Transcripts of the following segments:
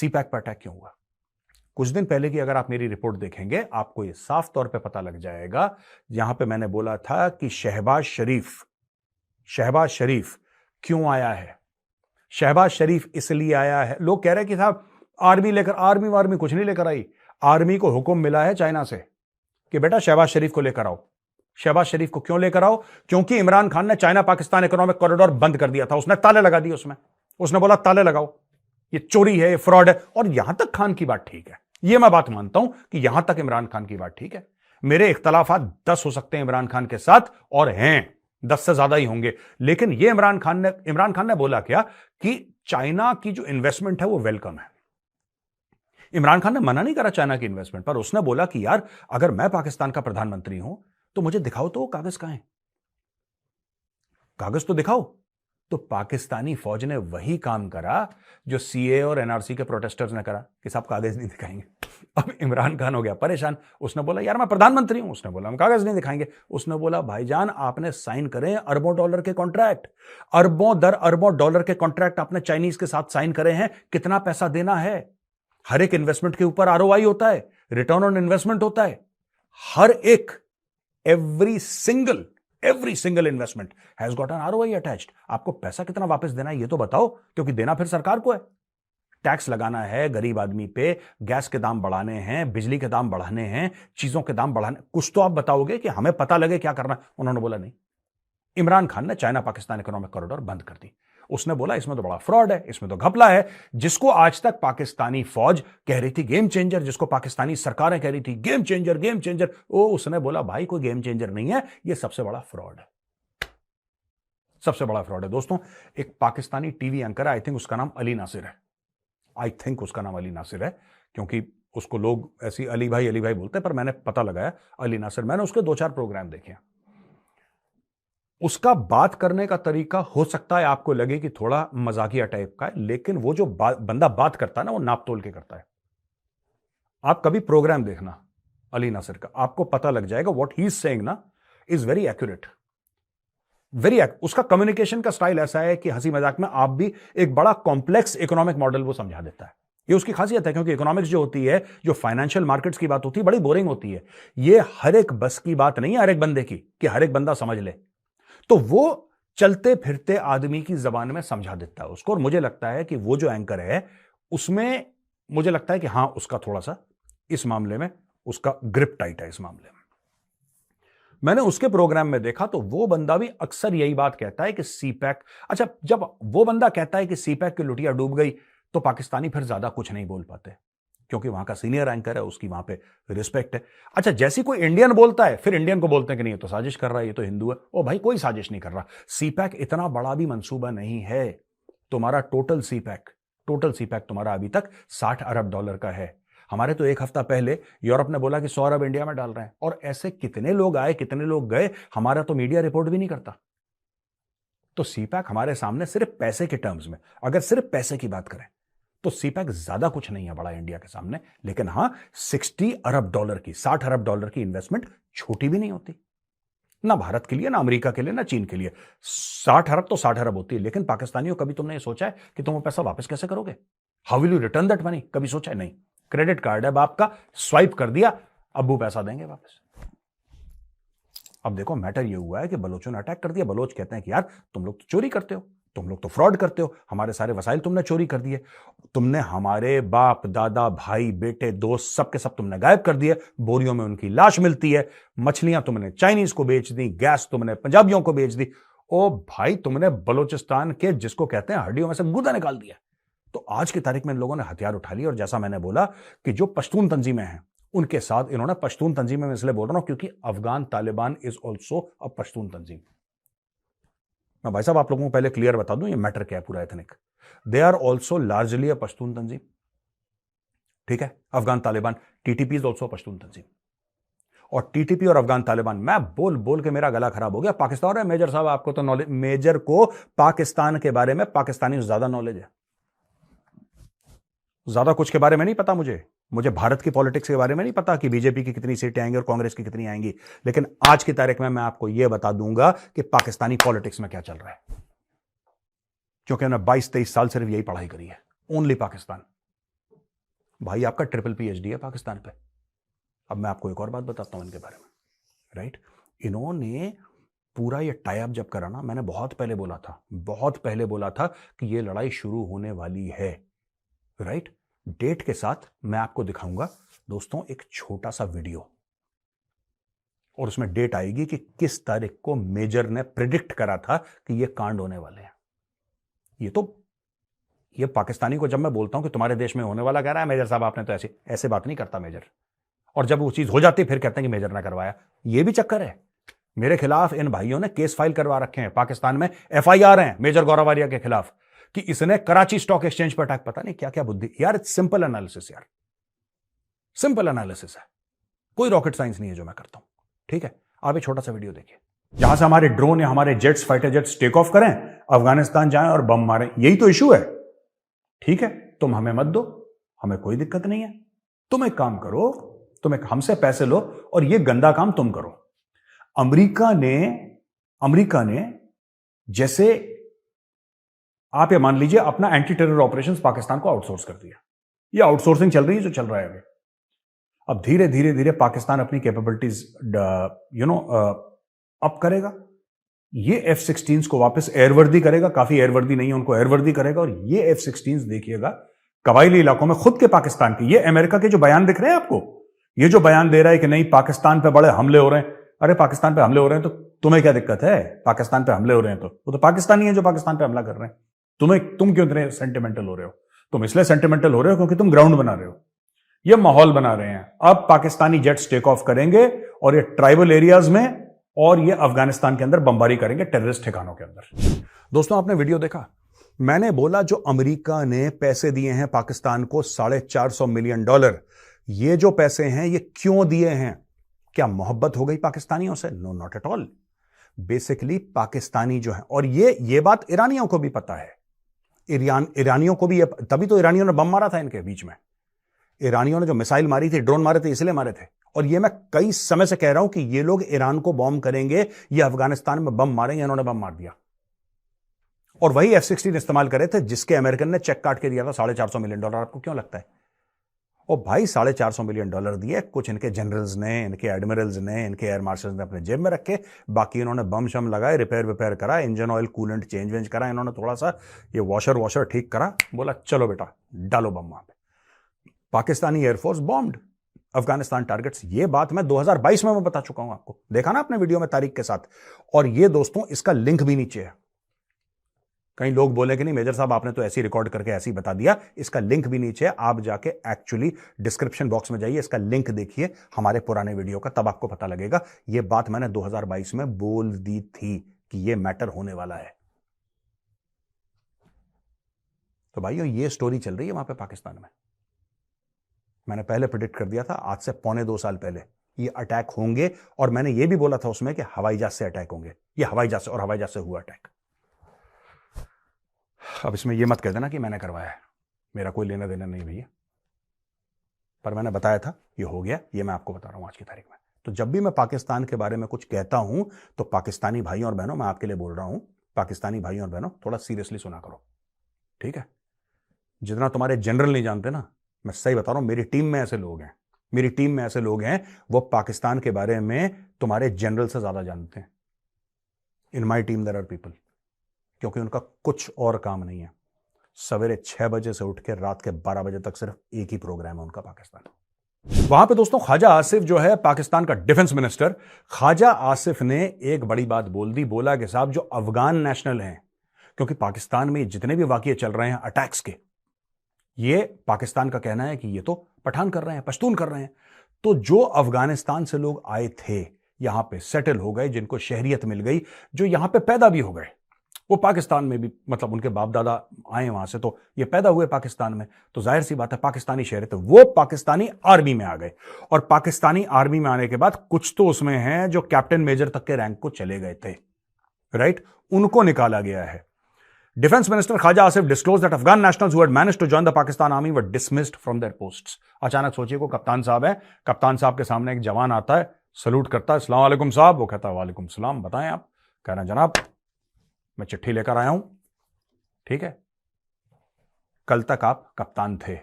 CPEC पर attack क्यों हुआ? कुछ दिन पहले की अगर आप मेरी रिपोर्ट देखेंगे आपको यह साफ तौर पे पता लग जाएगा, जहां पे मैंने बोला था कि शहबाज शरीफ क्यों आया है। शहबाज शरीफ इसलिए आया है, लोग कह रहे हैं कि साहब आर्मी कुछ नहीं लेकर आई। आर्मी को हुक्म मिला है चाइना से कि बेटा शहबाज शरीफ को लेकर आओ। शहबाज शरीफ को क्यों लेकर आओ? क्योंकि इमरान खान ने चाइना पाकिस्तान इकोनॉमिक कॉरिडोर बंद कर दिया था, उसने ताले लगा दिए उसने बोला ताले लगाओ, ये चोरी है, ये फ्रॉड है। और यहां तक खान की बात ठीक है, ये मैं बात मानता हूं कि यहां तक इमरान खान की बात ठीक है। मेरे इख्तलाफात 10 हो सकते हैं इमरान खान के साथ, और हैं 10 से ज्यादा ही होंगे, लेकिन ये इमरान खान ने बोला क्या कि चाइना की जो इन्वेस्टमेंट है वो वेलकम है। इमरान खान ने मना नहीं करा चाइना की इन्वेस्टमेंट पर, उसने बोला कि यार अगर मैं पाकिस्तान का प्रधानमंत्री हूं तो मुझे दिखाओ तो वो कागज कहां है, कागज तो दिखाओ। तो पाकिस्तानी फौज ने वही काम करा जो सीए और एनआरसी के प्रोटेस्टर्स ने करा कि साहब कागज नहीं दिखाएंगे। अब इमरान खान हो गया परेशान, उसने बोला यार मैं प्रधानमंत्री हूं, उसने बोला हम कागज नहीं दिखाएंगे। उसने बोला भाईजान आपने साइन करे अरबों डॉलर के कॉन्ट्रैक्ट, अरबों डॉलर के कॉन्ट्रैक्ट आपने चाइनीज के साथ साइन करे हैं, कितना पैसा देना है। हर एक इन्वेस्टमेंट के ऊपर आरओआई होता है, रिटर्न ऑन इन्वेस्टमेंट होता है। हर एक every single investment has got an ROI attached. आपको पैसा कितना वापस देना है ये तो बताओ, क्योंकि देना फिर सरकार को है। टैक्स लगाना है गरीब आदमी पे, गैस के दाम बढ़ाने हैं, बिजली के दाम बढ़ाने हैं, चीजों के दाम बढ़ाने, कुछ तो आप बताओगे कि हमें पता लगे क्या करना है। उन्होंने बोला नहीं। इमरान खान ने चाइना पाकिस्तान इकोनॉमिक कॉरिडोर बंद कर दी। उसने बोला इसमें तो बड़ा फ्रॉड है, इसमें तो घपला है। जिसको आज तक पाकिस्तानी फौज कह रही थी गेम चेंजर, जिसको पाकिस्तानी सरकारें कह रही थी गेम चेंजर, उसने बोला भाई कोई गेम चेंजर नहीं है, यह सबसे बड़ा फ्रॉड है, सबसे बड़ा फ्रॉड है। दोस्तों एक पाकिस्तानी टीवी एंकर है, आई थिंक उसका नाम अली नासिर है, क्योंकि उसको लोग ऐसी अली भाई बोलते हैं, पर मैंने पता लगाया अली नासिर। मैंने उसके 2-4 प्रोग्राम देखे। उसका बात करने का तरीका हो सकता है आपको लगे कि थोड़ा मजाकिया टाइप का है, लेकिन वो जो बंदा बात करता है ना वो नाप तोल के करता है। आप कभी प्रोग्राम देखना अली नासिर का, आपको पता लग जाएगा व्हाट ही इज सेइंग ना इज वेरी एक्यूरेट। उसका कम्युनिकेशन का स्टाइल ऐसा है कि हंसी मजाक में आप भी एक बड़ा कॉम्प्लेक्स इकोनॉमिक मॉडल वो समझा देता है। ये उसकी खासियत है, क्योंकि इकोनॉमिक्स जो होती है, जो फाइनेंशियल मार्केट्स की बात होती है, बड़ी बोरिंग होती है। ये हर एक बस की बात नहीं है हर एक बंदे की कि हर एक बंदा समझ ले, तो वो चलते फिरते आदमी की जबान में समझा देता है उसको। और मुझे लगता है कि वो जो एंकर है उसमें मुझे लगता है कि हां उसका थोड़ा सा इस मामले में उसका ग्रिप टाइट है। इस मामले में मैंने उसके प्रोग्राम में देखा तो वो बंदा भी अक्सर यही बात कहता है कि सीपैक, अच्छा जब वो बंदा कहता है कि सीपैक की लुटिया डूब गई तो पाकिस्तानी फिर ज्यादा कुछ नहीं बोल पाते, क्योंकि वहां का सीनियर एंकर है, उसकी वहां पे रिस्पेक्ट है। अच्छा जैसी कोई इंडियन बोलता है फिर इंडियन को बोलते हैं कि नहीं ये तो साजिश कर रहा है, ये तो हिंदू है। ओ भाई कोई साजिश नहीं कर रहा। सीपैक इतना बड़ा भी मंसूबा नहीं है। तुम्हारा टोटल सीपैक तुम्हारा अभी तक $60 अरब का है। हमारे तो एक हफ्ता पहले यूरोप ने बोला कि 100 अरब इंडिया में डाल रहे हैं, और ऐसे कितने लोग आए कितने लोग गए, हमारा तो मीडिया रिपोर्ट भी नहीं करता। तो सीपैक हमारे सामने सिर्फ पैसे के टर्म्स में, अगर सिर्फ पैसे की बात करें तो सीपैक ज्यादा कुछ नहीं है बड़ा इंडिया के सामने। लेकिन हां $60 अरब की इन्वेस्टमेंट छोटी भी नहीं होती, ना भारत के लिए, ना अमेरिका के लिए, ना चीन के लिए। 60 अरब तो 60 अरब होती है, लेकिन पाकिस्तानियों कभी तुमने ये सोचा है कि तुम वो पैसा वापस कैसे करोगे? How will you return that money? कभी सोचा है? नहीं। क्रेडिट कार्ड है बाप का, स्वाइप कर दिया, अब्बू पैसा देंगे वापस। अब देखो मैटर ये हुआ है कि बलोचों ने अटैक कर दिया। बलोच कहते हैं कि यार तुम लोग तो चोरी करते हो, तुम लोग तो फ्रॉड करते हो, हमारे सारे वसाइल तुमने चोरी कर दिए, तुमने हमारे बाप दादा भाई बेटे दोस्त सबके सब तुमने गायब कर दिए, बोरियों में उनकी लाश मिलती है, मछलियां तुमने चाइनीज को बेच दी, गैस तुमने पंजाबियों को बेच दी। ओ भाई तुमने बलोचिस्तान के जिसको कहते हैं हड्डियों में से गुदा निकाल दिया। तो आज की तारीख में इन लोगों ने हथियार उठा लिए, और जैसा मैंने बोला कि जो पश्तून तंजीमें हैं उनके साथ इन्होंने, पश्तून तंजीमें मैं इसलिए बोल रहा हूं क्योंकि Afghan Taliban is also a Pashtun तंजीम। मैं भाई साहब आप लोगों को पहले क्लियर बता दूं ये मैटर क्या है पूरा ethnic. They are also largely a Pashtun तंजीम, ठीक है। Afghan Taliban, TTP is also Pashtun तंजीम। और टीटीपी और अफगान तालिबान, मैं बोल बोल के मेरा गला खराब हो गया। पाकिस्तान है मेजर साहब, आपको तो नॉलेज, मेजर को पाकिस्तान के बारे में पाकिस्तानी से ज्यादा नॉलेज है। ज्यादा कुछ के बारे में नहीं पता मुझे भारत की पॉलिटिक्स के बारे में नहीं पता कि बीजेपी की कितनी सीटें आएंगी और कांग्रेस की कितनी आएंगी, लेकिन आज की तारीख में मैं आपको यह बता दूंगा कि पाकिस्तानी पॉलिटिक्स में क्या चल रहा है, क्योंकि मैंने 22-23 साल सिर्फ यही पढ़ाई करी है, ओनली पाकिस्तान। भाई आपका ट्रिपल पीएचडी है पाकिस्तान पे। अब मैं आपको एक और बात बताता हूं इनके बारे में, राइट। इन्होंने पूरा ये टाई अप जब करा ना, मैंने बहुत पहले बोला था कि ये लड़ाई शुरू होने वाली है, राइट। डेट के साथ मैं आपको दिखाऊंगा दोस्तों एक छोटा सा वीडियो, और उसमें डेट आएगी कि किस तारीख को मेजर ने प्रिडिक्ट करा था कि ये कांड होने वाले हैं। ये पाकिस्तानी को जब मैं बोलता हूं कि तुम्हारे देश में होने वाला, कह रहा है मेजर साहब आपने तो ऐसे बात नहीं करता मेजर, और जब वो चीज हो जाती फिर कहते हैं कि मेजर ने करवाया। ये भी चक्कर है। मेरे खिलाफ इन भाइयों ने केस फाइल करवा रखे हैं, पाकिस्तान में एफआईआर हैं मेजर गौरव आर्या के खिलाफ कि इसने कराची स्टॉक एक्सचेंज पर अटैक, पता नहीं क्या क्या बुद्धि यार। सिंपल एनालिसिस यार, सिंपल एनालिसिस है, कोई रॉकेट साइंस नहीं है जो मैं करता हूं, ठीक है। आप एक छोटा सा वीडियो देखिए, जहां से हमारे ड्रोन या हमारे jets, fighter jets take off करें, अफगानिस्तान जाएं और बम मारें, यही तो इशू है, ठीक है। तुम हमें मत दो, हमें कोई दिक्कत नहीं है। तुम एक काम करो, तुम एक हमसे पैसे लो और ये गंदा काम तुम करो। अमेरिका ने जैसे आप ये मान लीजिए अपना एंटी टेरर ऑपरेशंस पाकिस्तान को आउटसोर्स कर दिया। ये आउटसोर्सिंग चल रही है जो चल रहा है अभी। अब धीरे धीरे धीरे पाकिस्तान अपनी कैपेबिलिटीज अप करेगा। ये F-16 को वापस एयरवर्दी करेगा, काफी एयरवर्दी नहीं है उनको एयरवर्दी करेगा, और ये F-16 देखिएगा कबायली इलाकों में खुद के पाकिस्तान के। ये अमेरिका के जो बयान दिख रहे हैं आपको, ये जो बयान दे रहा है कि नहीं पाकिस्तान पे बड़े हमले हो रहे हैं, अरे पाकिस्तान पे हमले हो रहे हैं तो तुम्हें क्या दिक्कत है? पाकिस्तान पे हमले हो रहे हैं तो वो तो पाकिस्तानी है जो पाकिस्तान पे हमला कर रहे हैं। तुम क्यों इतने सेंटिमेंटल हो रहे हो? तुम इसलिए सेंटिमेंटल हो रहे हो क्योंकि तुम ग्राउंड बना रहे हो, ये माहौल बना रहे हैं। अब पाकिस्तानी जेट्स टेक ऑफ करेंगे और ये ट्राइबल एरियाज में और ये अफगानिस्तान के अंदर बमबारी करेंगे टेररिस्ट ठिकानों के अंदर। दोस्तों आपने वीडियो देखा, मैंने बोला जो अमेरिका ने पैसे दिए हैं पाकिस्तान को $450 मिलियन, ये जो पैसे हैं ये क्यों दिए हैं? क्या मोहब्बत हो गई पाकिस्तानियों से? No, not at all. Basically Pakistani जो है, और ये बात ईरानियों को भी पता है, ईरानियों को भी, तभी तो ईरानियों ने बम मारा था इनके बीच में। ईरानियों ने जो मिसाइल मारी थी, ड्रोन मारे थे, इसलिए मारे थे। और ये मैं कई समय से कह रहा हूं कि ये लोग ईरान को बॉम्ब करेंगे, ये अफगानिस्तान में बम मारेंगे, इन्होंने बम मार दिया। और वही F-16 इस्तेमाल करे थे जिसके अमेरिकन ने चेक काट के दिया था $450 मिलियन। आपको क्यों लगता है? और भाई $450 मिलियन दिए, कुछ इनके जनरल्स ने, इनके एडमिरल्स ने, इनके एयर मार्शल्स ने अपने जेब में रखे, बाकी इन्होंने बम शम लगाए, रिपेयर करा, इंजन ऑयल कूलेंट चेंज वेंज करा, इन्होंने थोड़ा सा ये वॉशर ठीक करा, बोला चलो बेटा डालो बम वहां पे। Pakistani air force bombed Afghanistan targets. ये बात मैं 2022 में बता चुका हूं आपको, देखा ना आपने वीडियो में तारीख के साथ। और ये दोस्तों इसका लिंक भी नीचे है। कई लोग बोले कि नहीं मेजर साहब आपने तो ऐसी रिकॉर्ड करके ऐसे ही बता दिया, इसका लिंक भी नीचे है। आप जाके एक्चुअली डिस्क्रिप्शन बॉक्स में जाइए, इसका लिंक देखिए हमारे पुराने वीडियो का, तब आपको पता लगेगा। यह बात मैंने 2022 में बोल दी थी कि यह मैटर होने वाला है। तो भाइयों ये स्टोरी चल रही है वहां पे पाकिस्तान में। मैंने पहले प्रेडिक्ट कर दिया था, आज से 2.25 साल पहले ये अटैक होंगे, और मैंने ये भी बोला था उसमें कि हवाई जहाज से अटैक होंगे। ये हवाई जहाज से, और हवाई जहाज से हुआ अटैक। अब इसमें यह मत कह देना कि मैंने करवाया है, मेरा कोई लेना देना नहीं भैया, पर मैंने बताया था ये हो गया, ये मैं आपको बता रहा हूं आज की तारीख में। तो जब भी मैं पाकिस्तान के बारे में कुछ कहता हूं तो पाकिस्तानी भाइयों और बहनों, मैं आपके लिए बोल रहा हूं, पाकिस्तानी भाइयों और बहनों थोड़ा सीरियसली सुना करो, ठीक है। जितना तुम्हारे जनरल नहीं जानते ना, मैं सही बता रहा हूं, मेरी टीम में ऐसे लोग हैं, वो पाकिस्तान के बारे में तुम्हारे जनरल से ज्यादा जानते हैं। In my team there are people, क्योंकि उनका कुछ और काम नहीं है। सवेरे 6 बजे से उठ के रात के 12 बजे तक सिर्फ एक ही प्रोग्राम है उनका, पाकिस्तान। वहां पे दोस्तों ख्वाजा आसिफ जो है पाकिस्तान का डिफेंस मिनिस्टर, ख्वाजा आसिफ ने एक बड़ी बात बोल दी। बोला कि साहब जो अफगान नेशनल हैं, क्योंकि पाकिस्तान में जितने भी वाकये चल रहे हैं अटैक्स के, ये पाकिस्तान का कहना है कि ये तो पठान कर रहे हैं, पश्तून कर रहे हैं। तो जो अफगानिस्तान से लोग आए थे, यहां पे सेटल हो गए, जिनको शहरियत मिल गई, जो यहां पे पैदा भी हो गए, वो पाकिस्तान में भी, मतलब उनके बाप दादा आए वहां से, तो ये पैदा हुए पाकिस्तान में, तो जाहिर सी बात है पाकिस्तानी शहरियत, वो पाकिस्तानी आर्मी में आ गए। और पाकिस्तानी आर्मी में आने के बाद कुछ तो उसमें हैं जो कैप्टन मेजर तक के रैंक को चले गए थे, राइट, उनको निकाला गया है। Defense Minister Khaja Asif disclosed that Afghan nationals who had managed to join the Pakistan army were dismissed from their posts. अचानक सोचिए को कप्तान साहब है, कप्तान साहब के सामने एक जवान आता है, सलूट करता है, अस्सलाम वालेकुम साहब। वो कहता है वालेकुम सलाम, बताएं आप। कह रहे हैं जनाब मैं चिट्ठी लेकर आया हूं, ठीक है, कल तक आप कप्तान थे,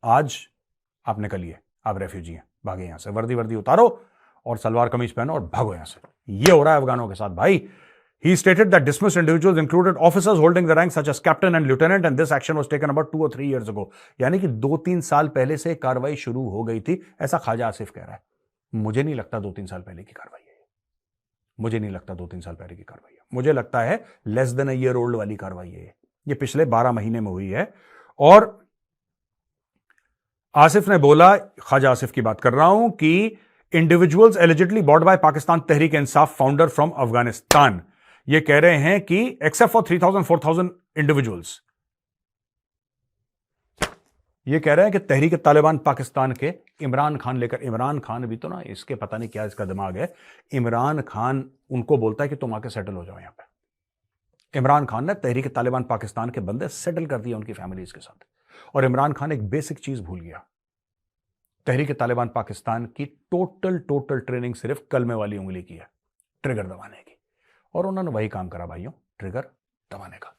आज आपने कल लिए, आप रेफ्यूजी हैं, भागे यहां से, वर्दी वर्दी उतारो और सलवार कमीज पहनो और भागो यहां से। ये हो रहा है अफगानों के साथ भाई। He stated that dismissed individuals included officers holding the rank such as captain and lieutenant, and this action was taken about 2 or 3 years ago. यानी कि 2-3 साल पहले से कार्रवाई शुरू हो गई थी, ऐसा ख्वाजा आसिफ कह रहा है। मुझे नहीं लगता 2-3 साल पहले की कार्रवाई है, मुझे नहीं लगता 2-3 साल पहले की कार्रवाई है, मुझे लगता है less than a year old वाली कार्रवाई है। ये पिछले 12 महीने में हुई है। और आसिफ ने बोला, ख्वाजा आसिफ की बात कर रहा हूं, कि individuals allegedly bought by Pakistan Tehreek Insaf founder from Afghanistan, ये कह रहे हैं कि एक्सेप्ट फॉर 3,000-4,000 इंडिविजुअल्स, ये कह रहे हैं कि तहरीक तालिबान पाकिस्तान के इमरान खान लेकर, इमरान खान भी तो ना, इसके पता नहीं क्या इसका दिमाग है, इमरान खान उनको बोलता है कि तुम आके सेटल हो जाओ यहां पे। इमरान खान ने तहरीक तालिबान पाकिस्तान के बंदे सेटल कर दिए उनकी फैमिलीज के साथ। और इमरान खान एक बेसिक चीज भूल गया, तहरीक तालिबान पाकिस्तान की टोटल ट्रेनिंग सिर्फ कलमे वाली उंगली की है, ट्रिगर दबाने की। और उन्होंने वही काम करा भाइयों, ट्रिगर दबाने का।